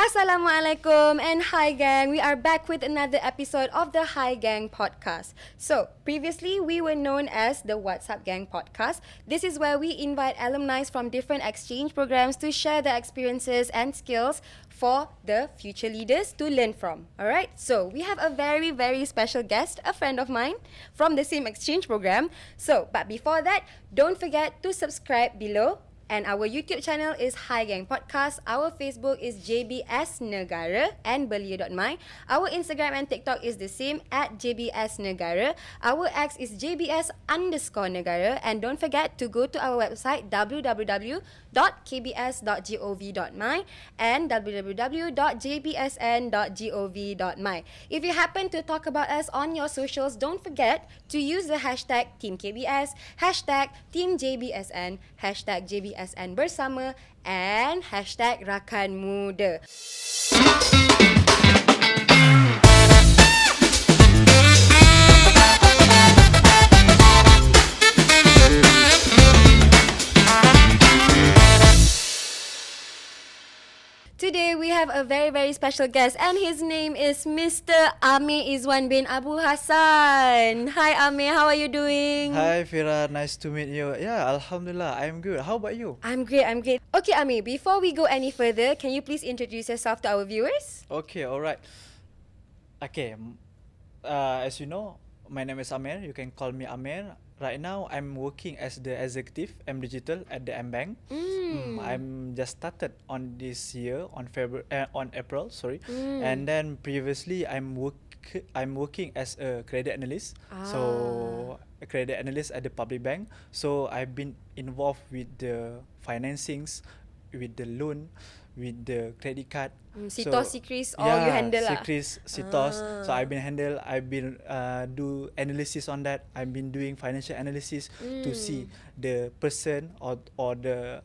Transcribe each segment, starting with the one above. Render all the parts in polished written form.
Assalamualaikum and hi gang. We are back with another episode of the Hi Gang podcast. So, previously we were known as the What's Up Gang podcast. This is where we invite alumni from different exchange programs to share their experiences and skills for the future leaders to learn from. Alright, so we have a very, very special guest, a friend of mine from the same exchange program. So, but before that, don't forget to subscribe below. And our YouTube channel is Hi Gang Podcast. Our Facebook is JBSNegara and Belia.my. Our Instagram and TikTok is the same at JBSNegara. Our X is JBS_Negara. And don't forget to go to our website www.kbs.gov.my and www.jbsn.gov.my. If you happen to talk about us on your socials, don't forget to use the hashtag TeamKBS, hashtag TeamJBSN, hashtag JBSN Bersama, and hashtag Rakan Muda. Today we have a very, very special guest and his name is Mr. Amir Izzwan Abu Hasan. Hi Amir, how are you doing? Hi Fira, nice to meet you. Yeah, Alhamdulillah, I'm good. How about you? I'm great. Okay Amir, before we go any further, can you please introduce yourself to our viewers? Okay, alright. Okay, as you know, my name is Amir. You can call me Amir. Right now, I'm working as the executive M Digital at the M Bank. I'm just started on this year on April, sorry. And then previously, I'm working as a credit analyst. So a credit analyst at the public bank. So I've been involved with the financings, with the loan, with the credit card. Sitos, Secris, all you handle lah. Secris, Sitos. So I've been do analysis on that. I've been doing financial analysis to see the person or the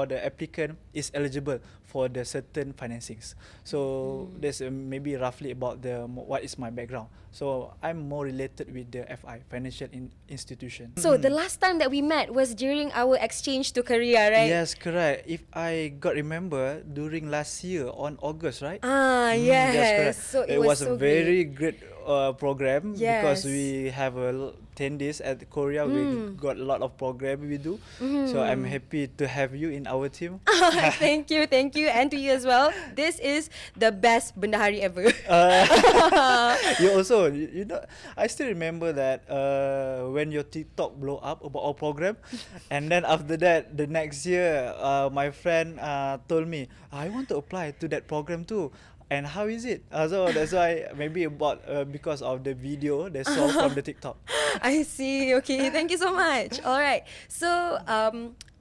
the applicant is eligible for the certain financings. So that's maybe roughly about what is my background. So I'm more related with the FI, financial institution. So the last time that we met was during our exchange to Korea, right? Yes, correct. If I remember during last year on August, right? Yes. That's correct. So it was a so very great program because Yes. we have 10 days at Korea. We got a lot of program we do. So I'm happy to have you in our team. Thank you, and to you as well. This is the best bendahari ever. You also, you know, I still remember that when your TikTok blow up about our program, and then after that, the next year, my friend told me, I want to apply to that program too. And how is it? So that's why maybe because of the video they saw from the TikTok. I see. Okay, thank you so much. All right. So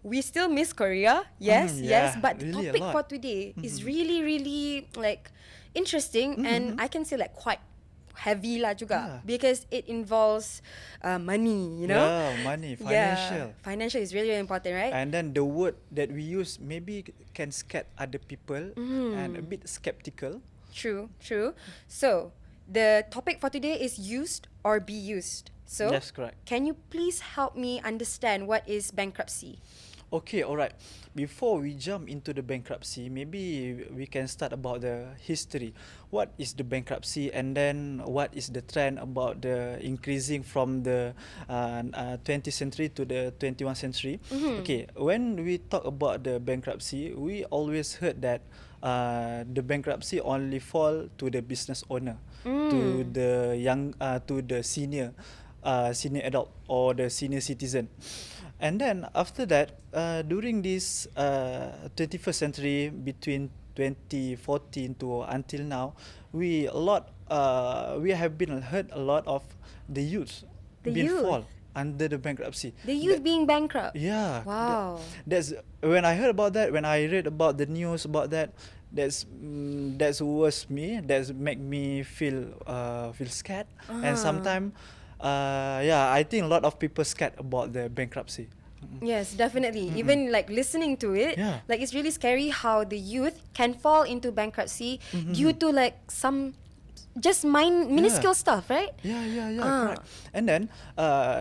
we still miss Korea. Yes, yes. But the really topic for today is really, really like interesting, and I can say like quite heavy lah juga because it involves money, you know. Yeah, money, financial. Yeah, financial is really, really important, right? And then the word that we use maybe can scare other people and a bit skeptical. True. So the topic for today is used or be used. So That's correct. Can you please help me understand what is bankruptcy? Okay, alright. Before we jump into the bankruptcy, maybe we can start about the history. What is the bankruptcy, and then what is the trend about the increasing from the 20th century to the 21st century? Okay, when we talk about the bankruptcy, we always heard that the bankruptcy only fall to the business owner, to the to the senior adult or the senior citizen. And then after that, during this 21st century, between 2014 to until now, we have been heard a lot of the youth fall under the bankruptcy. The youth being bankrupt. Yeah. Wow. That's when I heard about that. When I read about the news about that, that's worse me. That's make me feel scared, and sometimes. I think a lot of people scared about the bankruptcy. Yes, definitely. Even like listening to it, like it's really scary how the youth can fall into bankruptcy due to like some just minuscule stuff, right? Yeah, correct. And then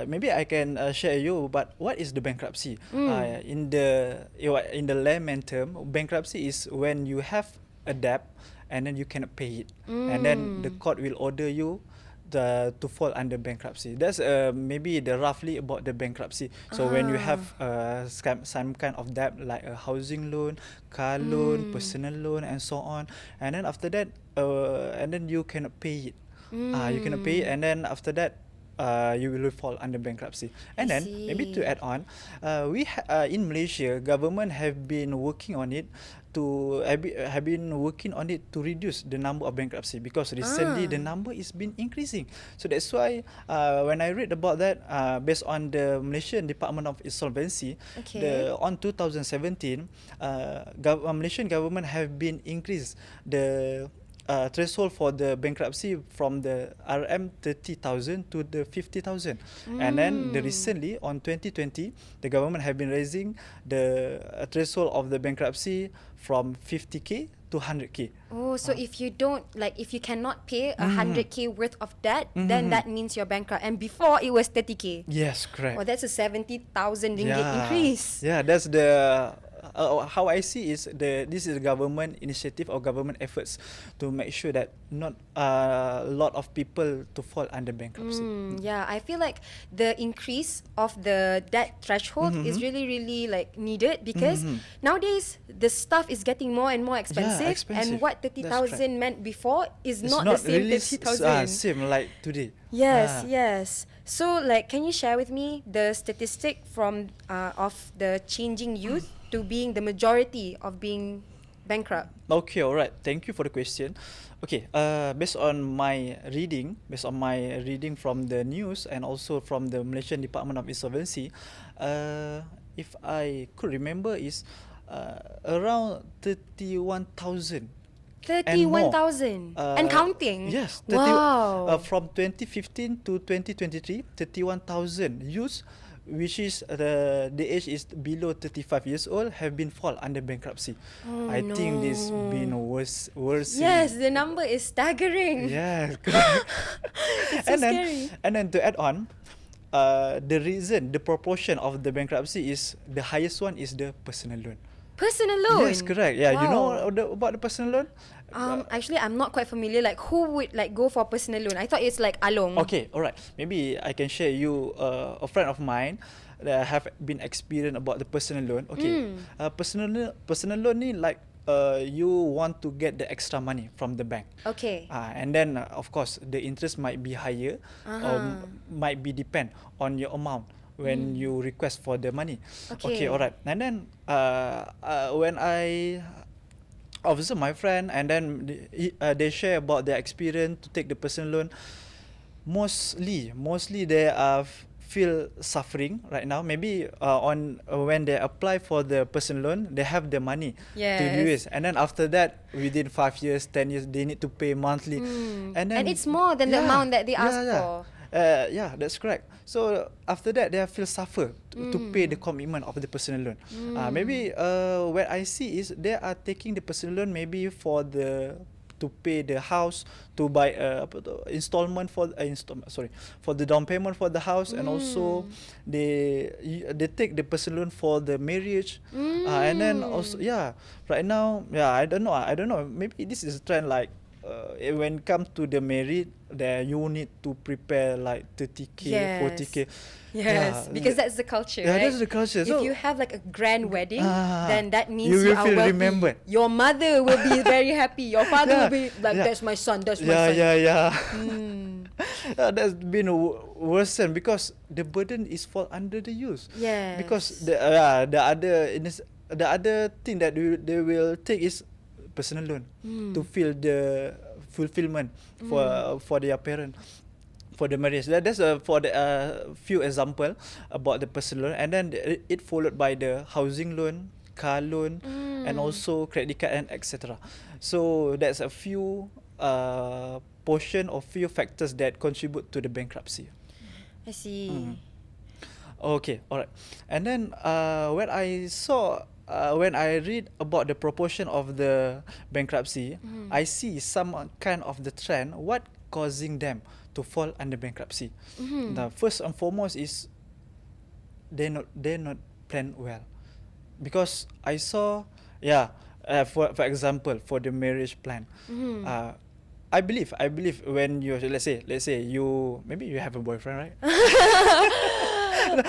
maybe I can share you. But what is the bankruptcy? In the layman term, bankruptcy is when you have a debt and then you cannot pay it, and then the court will order you to fall under bankruptcy. That's maybe the roughly about the bankruptcy. So when you have some kind of debt like a housing loan, car loan, personal loan, and so on, and then after that, and then you cannot pay it. You cannot pay it, and then after that, you will fall under bankruptcy. And then maybe to add on, in Malaysia, government have been working on it to reduce the number of bankruptcy, because recently the number is been increasing. So that's why when I read about that, based on the Malaysian Department of Insolvency, on 2017, Malaysian government have been increased the threshold for the bankruptcy from the RM30,000 to the 50,000. And then recently on 2020, the government have been raising the threshold of the bankruptcy from 50k to 100k. Oh, so if you cannot pay 100k worth of debt, then that means you're bankrupt. And before it was 30k. Yes, correct. Oh, that's a 70,000 ringgit increase. Yeah, that's the how I see is this is government initiative or government efforts to make sure that not a lot of people to fall under bankruptcy. Yeah, I feel like the increase of the debt threshold is really, really like needed, because nowadays the stuff is getting more and more expensive, and what 30,000 meant before is not the same really 30,000. Same like today. Yes. So, like, can you share with me the statistic from of the changing youth to being the majority of being bankrupt? Okay, alright. Thank you for the question. Okay, based on my reading from the news and also from the Malaysian Department of Insolvency, if I could remember, is around 31,000. 31,000 and counting. Yes. Wow. From 2015 to 2023, 31,000 youths, which is the age is below 35 years old, have been fall under bankruptcy. I think this been worse. Yes, the number is staggering. Yeah. It's so scary. And then to add on, the proportion of the bankruptcy is the highest one is the personal loan. Personal loan? Yes, correct. Yeah, wow. You know about the personal loan? Actually, I'm not quite familiar. Like, who would like go for personal loan? I thought it's like Along. Okay, alright. Maybe I can share you a friend of mine that have been experienced about the personal loan. Okay, personal loan ni like you want to get the extra money from the bank. Okay. And then of course the interest might be higher, or might be depend on your amount when you request for the money. Okay, alright. And then when I observe my friend, and then they share about their experience to take the personal loan, mostly they are feel suffering right now. Maybe on when they apply for the personal loan, they have the money to do it, and then after that, within 5 years, 10 years, they need to pay monthly, and it's more than the amount that they ask for. Yeah, that's correct. So after that, they feel suffer to pay the commitment of the personal loan. Maybe what I see is they are taking the personal loan maybe to pay the house, to buy installment for for the down payment for the house, and also they take the personal loan for the marriage, and then also right now I don't know, maybe this is a trend like. When come to the married, there you need to prepare like 30k, 40k. Yes, because that's the culture, right? That's the culture. If you have like a grand wedding, then that means you will are feel wealthy. remembered. Your mother will be very happy. Your father will be like, that's my son, that's my son. That's been worsened because the burden is fall under the youth. Yes. Because the other thing that they will take is personal loan to feel the fulfillment for their parent, for the marriage. That's for the few example about the personal loan, and then it followed by the housing loan, car loan, and also credit card and etc. So that's a few portion or few factors that contribute to the bankruptcy. I see. Okay, alright. And then when I saw when I read about the proportion of the bankruptcy, I see some kind of the trend. What causing them to fall under bankruptcy? The first and foremost is they not plan well, because I saw, for example, for the marriage plan, I believe when you, let's say you, maybe you have a boyfriend, right? No.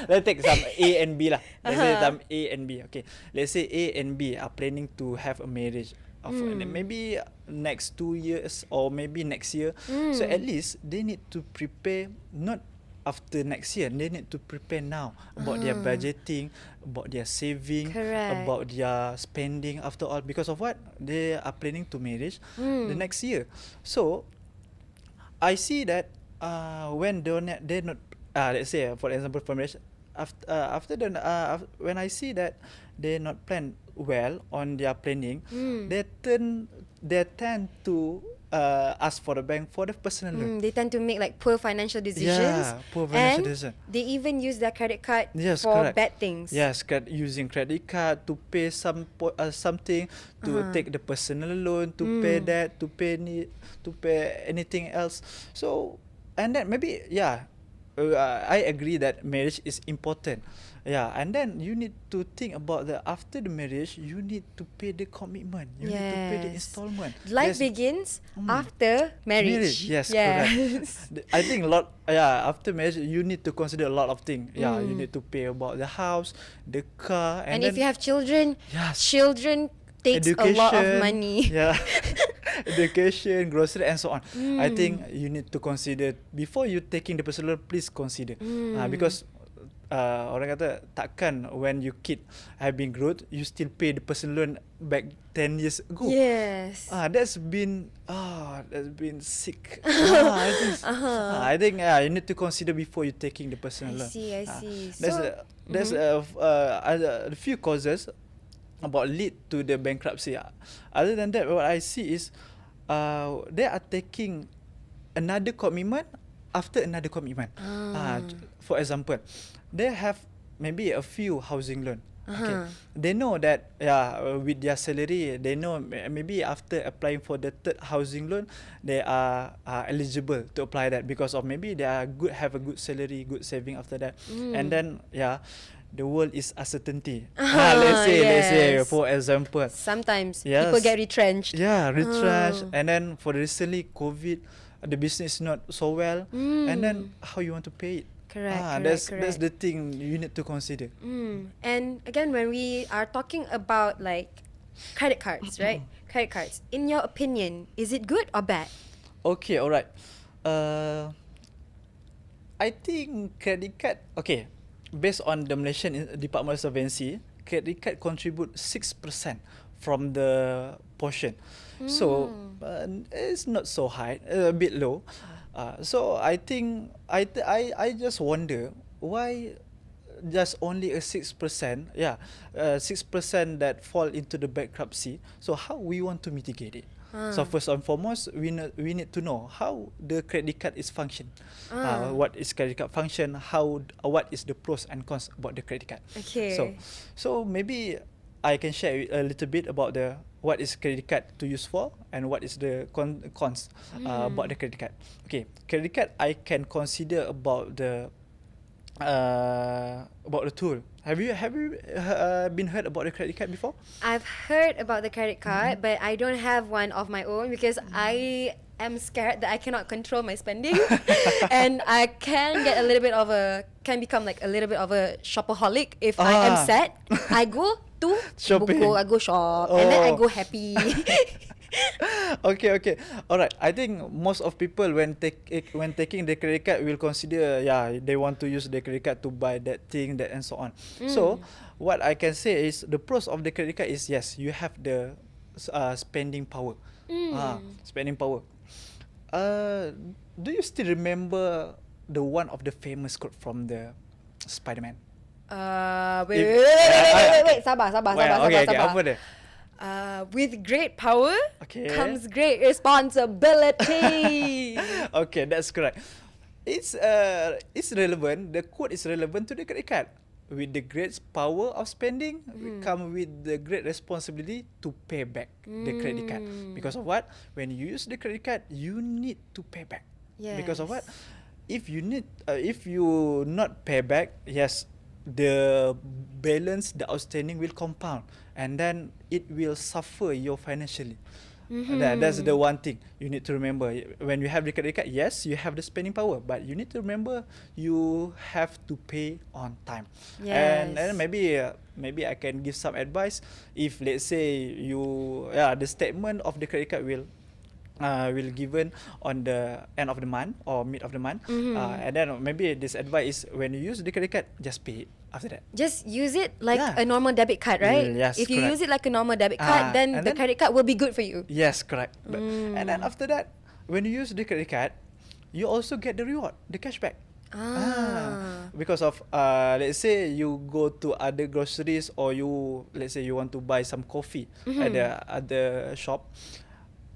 Let's take some A and B lah. Let's say some A and B. Okay. Let's say A and B are planning to have a marriage of maybe next 2 years or maybe next year. So at least they need to prepare, not after next year. They need to prepare now about their budgeting, about their saving, about their spending. After all, because of what they are planning to marriage the next year. So I see that when they not let's say for example for marriage, when I see that they not plan well on their planning, they tend to ask for the bank for the personal loan. They tend to make like poor financial decisions. Yeah, poor financial decision. They even use their credit card for correct. bad things. Yes, using credit card to pay something, to take the personal loan, to pay that, to pay anything else. So, and then maybe I agree that marriage is important. Yeah, and then you need to think about after the marriage, you need to pay the commitment. You need to pay the installment. Life begins after marriage. Yes, correct. I think after marriage, you need to consider a lot of things. Yeah, you need to pay about the house, the car, and if you have children, children takes a lot of money. Yeah. Education, grocery and so on. I think you need to consider before you taking the personal loan. Please consider because orang kata takkan when you kid have been growth, you still pay the personal loan back 10 years ago. Yes. That's been sick. I think you need to consider before you taking the personal loan. I see. There's a few causes about lead to the bankruptcy. Other than that, what I see is they are taking another commitment after another commitment. For example, they have maybe a few housing loan. Okay. They know that with their salary, they know maybe after applying for the third housing loan, they are eligible to apply that because of maybe they are have a good salary, good saving after that, and then the world is uncertainty. Let's say for example, sometimes people get retrenched. Yeah, retrenched, and then for recently COVID, the business is not so well, and then how you want to pay it? Correct. That's the thing you need to consider. And again, when we are talking about like credit cards, right? Credit cards. In your opinion, is it good or bad? Okay, alright. I think credit card. Okay, based on the Malaysian Department of Solvency, credit card contribute 6% from the portion. So it's not so high, a bit low. So I think I just wonder why just only a 6%, 6% that fall into the bankruptcy. So how we want to mitigate it? So first and foremost, we need to know how the credit card is function. What is credit card function? What is the pros and cons about the credit card? Okay. So maybe I can share a little bit about what is credit card to use for and what is the cons about the credit card. Okay, credit card I can consider about the tool. Have you been heard about the credit card before? I've heard about the credit card, but I don't have one of my own because I am scared that I cannot control my spending, and I can become like a little bit of a shopaholic if I am sad. I go to shopping. I go shop, and then I go happy. Okay. Alright. I think most of people when taking the credit card will consider they want to use the credit card to buy that thing, that and so on. So what I can say is the pros of the credit card is yes, you have the spending power. Spending power. Do you still remember the one of the famous quote from the Spider-Man? Wait. Sabar. Okay, apa dia? With great power comes great responsibility. Okay, that's correct. It's relevant. The quote is relevant to the credit card. with the great power of spending come with the great responsibility to pay back the credit card. Because of what? When you use the credit card, you need to pay back. Because of what? If you not pay back, yes, the balance, the outstanding will compound, and then it will suffer you financially. That's the one thing you need to remember. When you have the credit card, yes, you have the spending power, but you need to remember you have to pay on time. And maybe I can give some advice. If let's say the statement of the credit card will given on the end of the month or mid of the month, and then maybe this advice is when you use the credit card, just pay it after that. Just use it like a normal debit card, right? Yes, if you correct. use it like a normal debit card, then the credit card will be good for you. Yes, correct. And then after that, when you use the credit card, you also get the reward, the cashback. Because of let's say you go to other groceries, or let's say you want to buy some coffee at the other shop.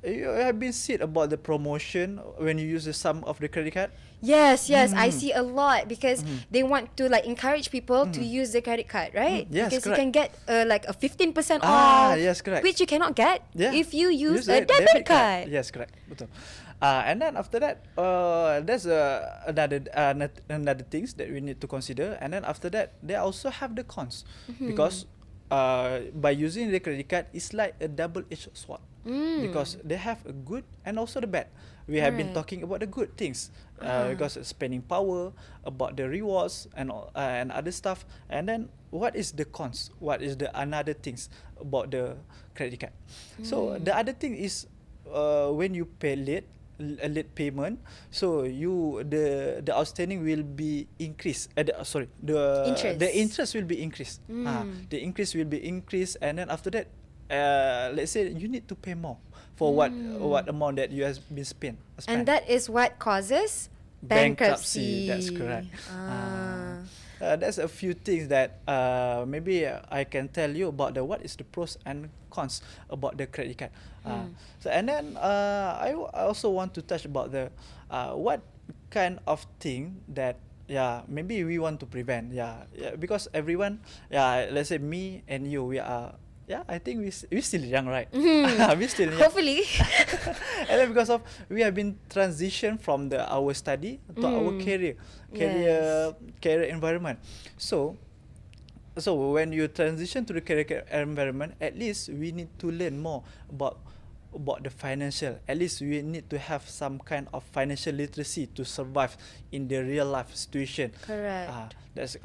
You have been seen about the promotion when you use the sum of the credit card? Yes, I see a lot because they want to like encourage people to use the credit card, right? Yes, because correct. you can get like a 15% off. Yes, correct. Which you cannot get if you use a the debit card. Yes, correct. Betul. And then after that, there's another things that we need to consider. And then after that, they also have the cons, because by using the credit card, it's like a double-edged sword. Because they have a good and also the bad. We have been talking about the good things, because spending power, about the rewards and other stuff. And then what is the cons? What is the another things about the credit card? So the other thing is when you pay a late payment, so the outstanding will be increased. The interest will be increased. The increase will be increased, and then after that, let's say you need to pay more for what amount that you have been spent. And that is what causes bankruptcy. That's correct. There's a few things that maybe I can tell you about what is the pros and cons about the credit card. So and then I also want to touch about the what kind of thing that maybe we want to prevent. Because everyone, let's say me and you, we are. I think we still young, right? We still young. Hopefully. And then because of we have been transition from our study to our career environment. So when you transition to the career environment, at least we need to learn more about the financial. At least we need to have some kind of financial literacy to survive in the real life situation. Correct. That's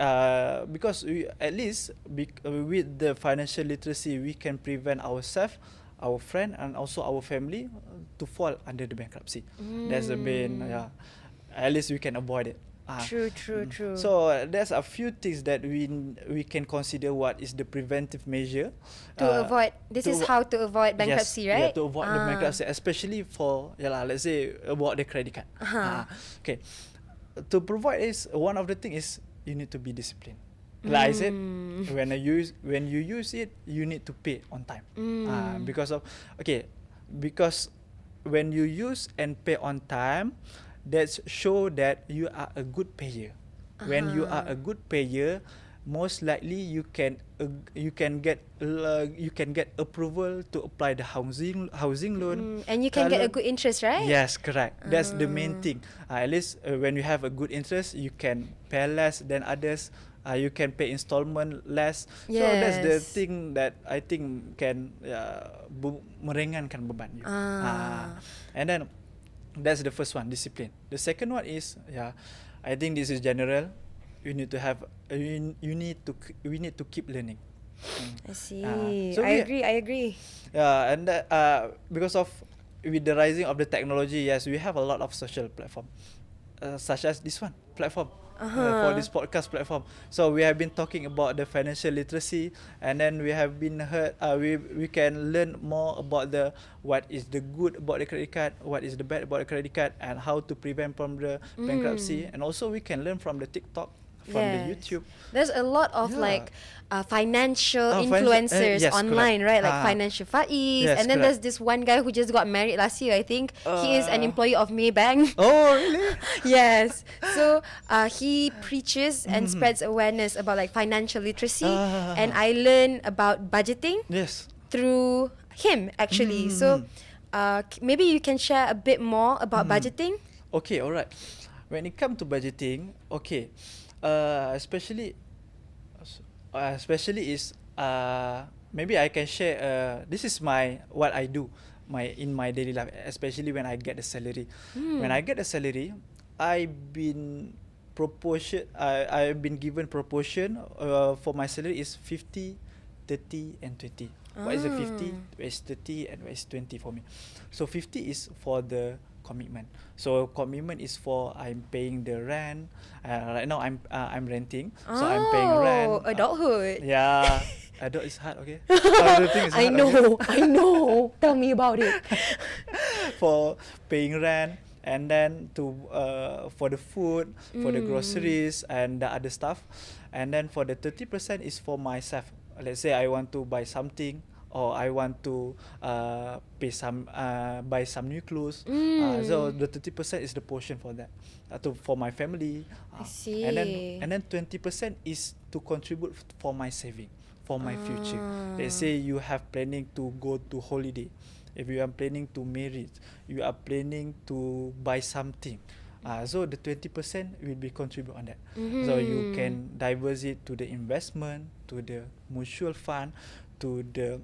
because we, at least with the financial literacy, we can prevent ourselves, our friend, and also our family to fall under the bankruptcy. That's the main. At least we can avoid it. True. So there's a few things that we can consider what is the preventive measure to avoid. This is how to avoid bankruptcy, right? To avoid the bankruptcy, especially for let's say about the credit card. Okay, to provide is one of the things is you need to be disciplined. Like I said, when you use it, you need to pay on time. Because when you use and pay on time, that show that you are a good payer. When you are a good payer, most likely you can get approval to apply the housing loan, and you can get a good interest, right? Yes, correct. That's the main thing. At least when you have a good interest, you can pay less than others. You can pay installment less. So that's the thing that I think can meringankan beban you. And then that's the first one, discipline. The second one is I think this is general. You need to have we need to keep learning. I see. I agree. And because of with the rising of the technology, yes, we have a lot of social platform, such as this one platform. For this podcast platform. So we have been talking about the financial literacy, and then we have been we can learn more about what is the good about the credit card, what is the bad about the credit card, and how to prevent from the bankruptcy. And also we can learn from the TikTok, from the Yes. YouTube. There's a lot of Yeah. like financial Financial- influencers yes, online, correct. right? Like Financial Faiz. Yes, And then correct. there's this one guy who just got married last year, I think. He is an Uh, employee of Maybank. Oh, really? Yes. So he preaches and Mhm. spreads awareness about like financial literacy. And Ah. I learned about budgeting Yes. through him actually. So maybe you can share a bit more about budgeting. Okay, alright. When it comes to budgeting, okay, especially is maybe I can share. This is what I do in my daily life, especially when I get the salary. When I get the salary, I've been I've been given proportion for my salary is 50, 30 and 20. What is the 50? What is 30 and what is 20 for me? So 50 is for the commitment. So commitment is for I'm paying the rent. Right now I'm renting, so I'm paying rent. Adulthood. Yeah, adult is hard. Okay. The thing is I hard, know, okay? I know. Tell me about it. For paying rent, and then for the food, for the groceries and the other stuff, and then for the 30% is for myself. Let's say I want to buy something, or I want to buy some new clothes. So the 30% is the portion for that, for my family. I see. And then 20% is to contribute for my saving, for my future. Let's say you have planning to go to holiday. If you are planning to marry, you are planning to buy something. So the 20% will be contribute on that. So you can diverse it to the investment, to the mutual fund, to the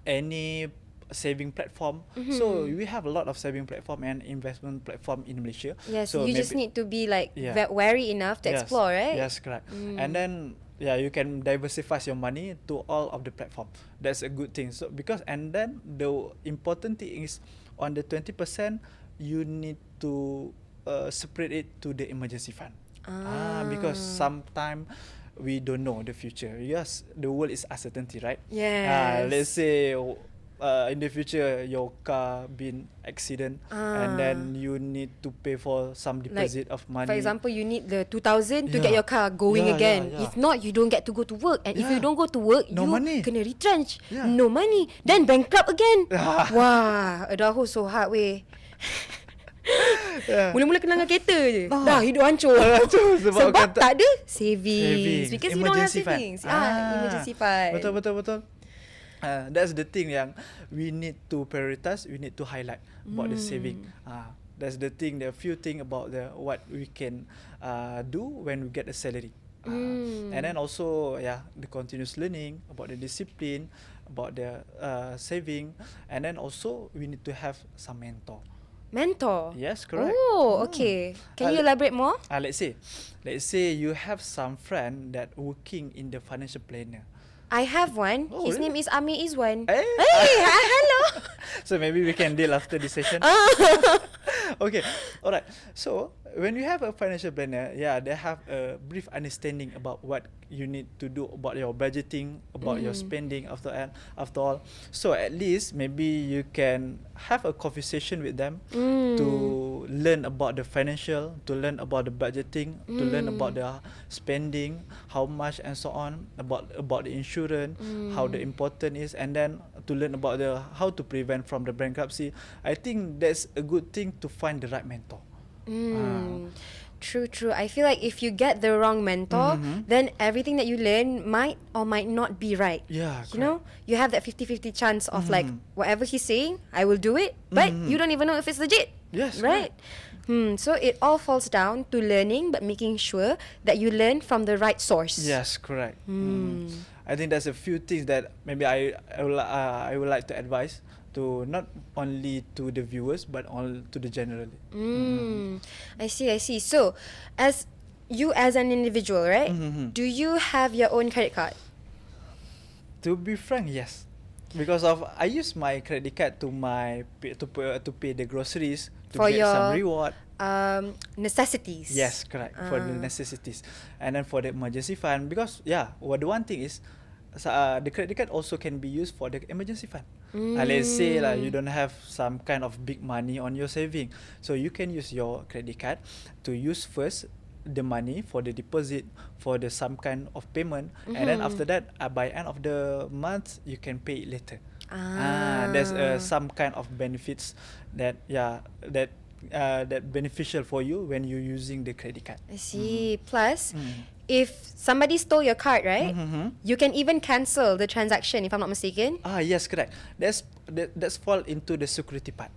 any saving platform. So we have a lot of saving platform and investment platform in Malaysia. Yes, so you just need to be like wary enough to Yes, explore, right? Yes, correct. And then you can diversify your money to all of the platform. That's a good thing. So and then the important thing is on the 20%, you need to separate it to the emergency fund. Because sometimes we don't know the future. Yes, the world is uncertainty, right? Yes. Let's say in the future your car been accident, and then you need to pay for some deposit of money. For example, you need the 2,000 to get Yeah. your car going Yeah, again. yeah, yeah. If not, you don't get to go to work. And if you Yeah. don't go to work, No you money. kena retrench. Yeah. No money. Then bankrupt again. Wah, adulthood so hard weh. Mula-mula kenangan kereta je. Dah hidup hancur. Sebab kata- tak ada savings. Because we don't have Emergency fund. savings. Emergency fund. Betul. That's the thing yang we need to prioritize, we need to highlight about the saving. That's the thing, the few thing about what we can do when we get a salary. And then also the continuous learning about the discipline, about the saving, and then also we need to have some mentor. Mentor? Yes, correct. Oh, okay. Can you elaborate more? Let's say you have some friend that working in the financial planner. I have one. Oh, His really? name is Amir Izzwan. Hey, Hello. So maybe we can deal after this session. Okay, alright. So when you have a financial planner, they have a brief understanding about what you need to do about your budgeting, about your spending after all. So at least maybe you can have a conversation with them to learn about the financial, to learn about the budgeting, to learn about the spending, how much and so on, about the insurance, how the important is, and then to learn about how to prevent from the bankruptcy. I think that's a good thing to find the right mentor. True. I feel like if you get the wrong mentor, then everything that you learn might or might not be right. Yeah, You know, you have that 50-50 chance of like, whatever he's saying, I will do it, but you don't even know if it's legit. Yes, right? So it all falls down to learning, but making sure that you learn from the right source. Yes, correct. I think there's a few things that maybe I would like to advise to not only to the viewers but all to the generally. I see. So, as an individual, right? Do you have your own credit card? To be frank, yes. Because I use my credit card to pay the groceries, to For get your some reward. Necessities. Yes, correct. For the necessities, and then for the emergency fund, because the one thing is, the credit card also can be used for the emergency fund. Let's say you don't have some kind of big money on your saving, so you can use your credit card to use first the money for the deposit, for the some kind of payment, and then after that, by end of the month, you can pay it later. There's some kind of benefits that that beneficial for you when you're using the credit card. I see. Plus, if somebody stole your card, right, you can even cancel the transaction, if I'm not mistaken. Yes, correct. That's fall into the security part.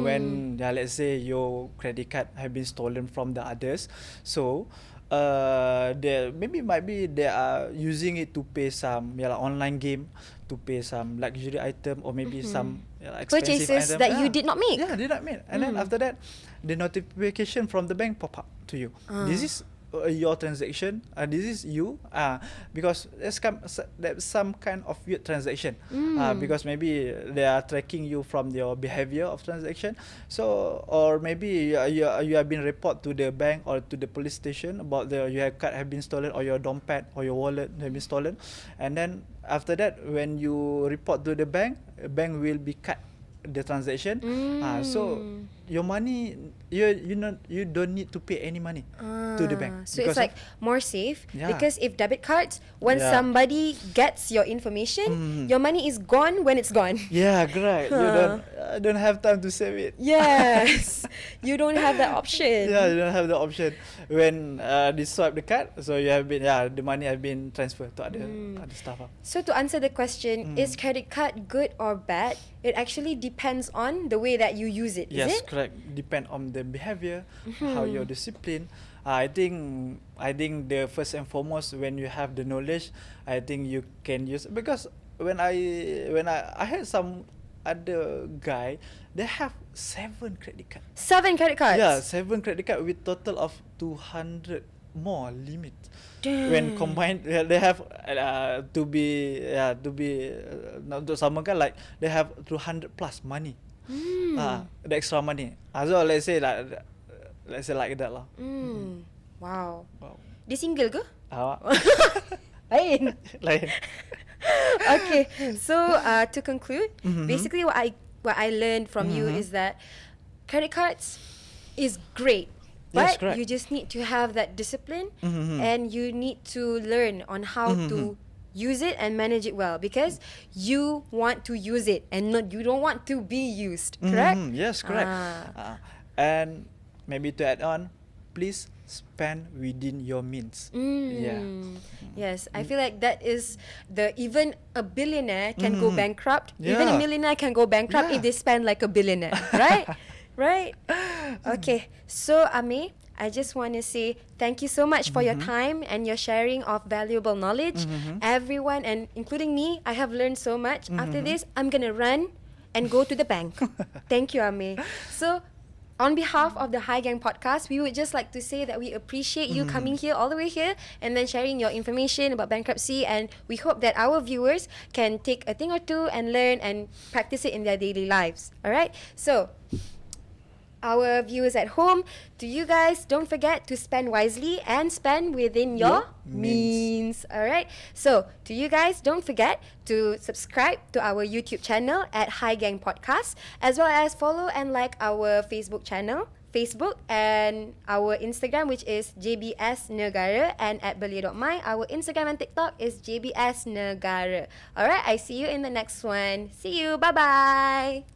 When let's say your credit card have been stolen from the others, so they might be they are using it to pay some online game, to pay some luxury item, or maybe some expensive purchases item that you did not make. Yeah, did not make. And then after that, the notification from the bank pop up to you. This is your transaction. This is you. Because there's some kind of weird transaction. Because maybe they are tracking you from your behavior of transaction. So, or maybe you have been report to the bank or to the police station about your card have been stolen, or your dompet or your wallet have been stolen. And then after that, when you report to the bank will be cut the transaction. So your money, you don't need to pay any money to the bank. So it's like more safe, Yeah. because if debit cards, when somebody gets your information, your money is gone when it's gone. Yeah, correct. You don't have time to save it. Yes, you don't have that option. Yeah, you don't have the option when they swipe the card. So you have been the money have been transferred to other stuff. So to answer the question, is credit card good or bad? It actually depends on the way that you use it. Yes, is it? correct. Depend on the behavior, how you're disciplined. I think the first and foremost, when you have the knowledge, I think you can use, because when I had some other guy, they have 7 credit cards. 7 credit cards? Yeah, 7 credit card with total of 200 more limit. Damn. When combined, they have to be not to samakan, like they have 200 plus money. The extra money. So let's say like that lah. Wow. Dia single ke? Awak Lain. lain. Okay, so to conclude, basically what I learned from you is that credit cards is great, Yes, but correct. you just need to have that discipline, and you need to learn on how to use it and manage it well, because you want to use it and you don't want to be used, correct? Yes, correct. And maybe to add on, please spend within your means. Yeah. Yes, I feel like that is even a billionaire can go bankrupt. Even a Yeah. millionaire can go bankrupt if they spend like a billionaire, right? Right? Okay, so Amir, I just want to say thank you so much for your time and your sharing of valuable knowledge. Everyone, and including me, I have learned so much. After this, I'm going to run and go to the bank. Thank you, Amir. So, on behalf of the Hi Gang podcast, we would just like to say that we appreciate you coming here all the way here and then sharing your information about bankruptcy, and we hope that our viewers can take a thing or two and learn and practice it in their daily lives. Alright? So, our viewers at home, to you guys, don't forget to spend wisely and spend within your means. Alright? So, to you guys, don't forget to subscribe to our YouTube channel at Hi Gang Podcast, as well as follow and like our Facebook channel, and our Instagram, which is JBSNegara, and at belia.my, our Instagram and TikTok is JBSNegara. Alright, I see you in the next one. See you. Bye-bye.